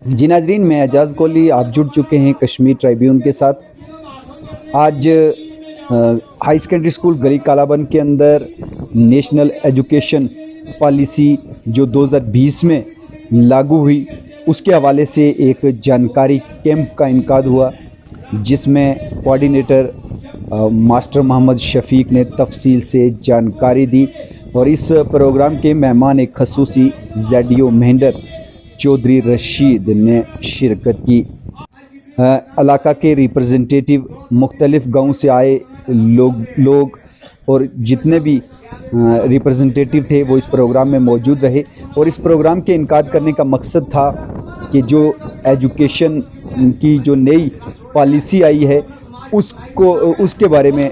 जी नाजरीन, मैं एजाज़ कोहली, आप जुड़ चुके हैं कश्मीर ट्रिब्यून के साथ। आज हाई सेकेंडरी स्कूल गली कालाबन के अंदर नेशनल एजुकेशन पॉलिसी जो 2020 में लागू हुई, उसके हवाले से एक जानकारी कैंप का इनकाद हुआ, जिसमें कोऑर्डिनेटर मास्टर मोहम्मद शफीक ने तफसील से जानकारी दी। और इस प्रोग्राम के मेहमान एक खसूसी ज़ेडियो मेहंडर चौधरी रशीद ने शिरकत की। इलाका के रिप्रेजेंटेटिव, मुख्तलिफ गाँव से आए लोग और जितने भी रिप्रेजेंटेटिव थे वो इस प्रोग्राम में मौजूद रहे। और इस प्रोग्राम के इनकाद करने का मकसद था कि जो एजुकेशन की जो नई पॉलिसी आई है उसके बारे में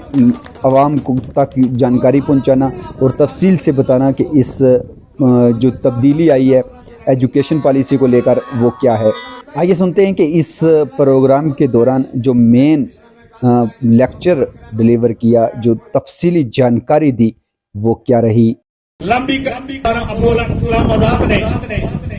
आवाम को तक जानकारी पहुंचाना और तफसील से बताना कि इस जो तब्दीली आई है एजुकेशन पॉलिसी को लेकर वो क्या है। आइए सुनते हैं कि इस प्रोग्राम के दौरान जो मेन लेक्चर डिलीवर किया, जो तफसीली जानकारी दी, वो क्या रही। लंबी अब्दुल कलाम आजाद ने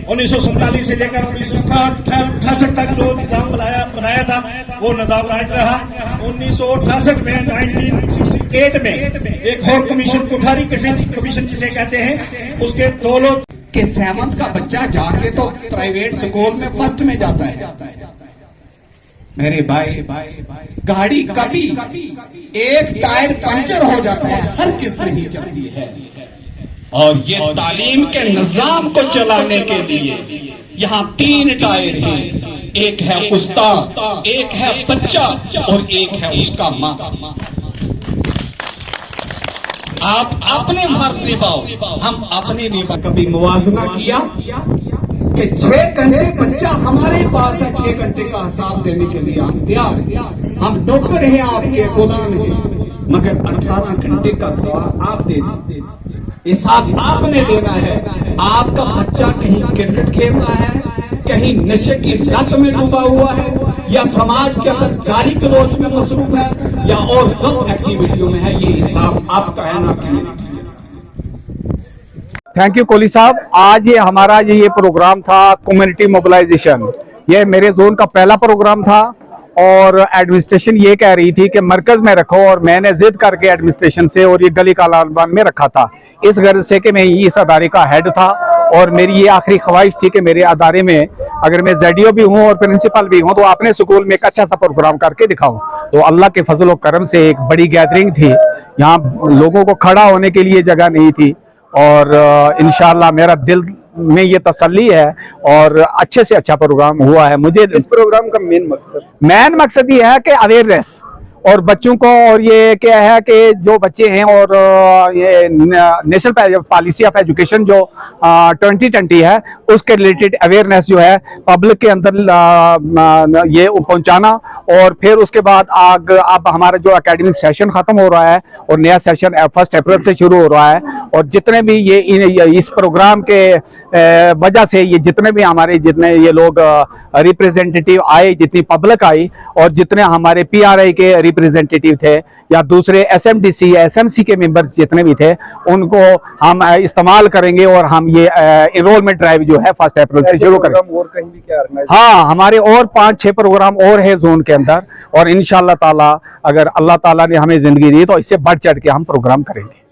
1947 से लेकर 1968 तक जो निजाम बनाया था वो निजाम राज रहा। 1968 में 1968 में एक और कमीशन, कोठारी कमीशन जिसे कहते हैं, उसके 2 लोग के 7th का बच्चा जाके तो प्राइवेट स्कूल में फर्स्ट में जाता है। मेरे भाई, गाड़ी कभी एक टायर पंचर हो जाता है, हर किस्त नहीं चलती है। और ये तालीम के निजाम को चलाने के लिए यहाँ 3 टायर हैं, एक है उस्ताद, एक है बच्चा और एक है उसका माँ। आप अपने फर्ज निभाओ, हम अपने निभा। कभी मुवाजना किया कि 6 घंटे बच्चा हमारे पास है, 6 घंटे का हिसाब देने के लिए हम तैयार हैं। हम डॉक्टर हैं, आपके गुलाम हैं, मगर 18 घंटे का सवाल आप दे दीजिए, हिसाब आपने देना है। आपका बच्चा कहीं क्रिकेट खेल रहा है, कहीं नशे की लत में डूबा हुआ है, या समाज के अंदर गाली गलौज में मसरूफ है, या और गलत एक्टिविटियों में है, ये हिसाब आपका है ना कि। थैंक यू कोहली साहब। आज ये हमारा ये प्रोग्राम था कम्युनिटी मोबिलाइजेशन। ये मेरे जोन का पहला प्रोग्राम था और एडमिनिस्ट्रेशन ये कह रही थी कि मरकज में रखो, और मैंने जिद करके एडमिनिस्ट्रेशन से और ये गली कालाबान में रखा था, इस गर्ज से कि मैं इस अदारे का हेड था और मेरी ये आखिरी ख्वाहिश थी कि मेरे अदारे में अगर मैं ज़ेडियो भी हूँ और प्रिंसिपल भी हूँ तो अपने स्कूल में एक अच्छा सा प्रोग्राम करके दिखाऊं। तो अल्लाह के फजल और करम से एक बड़ी गैदरिंग थी, यहाँ लोगों को खड़ा होने के लिए जगह नहीं थी, और इंशाअल्लाह मेरा दिल में ये तसल्ली है और अच्छे से अच्छा प्रोग्राम हुआ है। मुझे इस प्रोग्राम का मेन मकसद ये है कि अवेयरनेस और बच्चों को, और ये क्या है कि जो बच्चे हैं और ये नेशनल पॉलिसी ऑफ एजुकेशन जो 2020 है उसके रिलेटेड अवेयरनेस जो है पब्लिक के अंदर ये पहुंचाना। और फिर उसके बाद अब हमारा जो एकेडमिक सेशन खत्म हो रहा है और नया सेशन 1 अप्रैल से शुरू हो रहा है, और जितने भी ये इस प्रोग्राम के वजह से जितने भी हमारे ये लोग रिप्रेजेंटेटिव आए, जितनी पब्लिक आई और जितने हमारे PRI के रिप्रेजेंटेटिव थे या दूसरे SMDC या SMC के मेंबर्स जितने भी थे, उनको हम इस्तेमाल करेंगे और हम ये एनरोलमेंट ड्राइव जो है 1 अप्रैल से शुरू करेंगे। हाँ, हमारे और 5-6 प्रोग्राम और है जोन के अंदर, और इंशाअल्लाह ताला अगर अल्लाह ताला ने हमें जिंदगी दी तो इससे बढ़ चढ़ के हम प्रोग्राम करेंगे।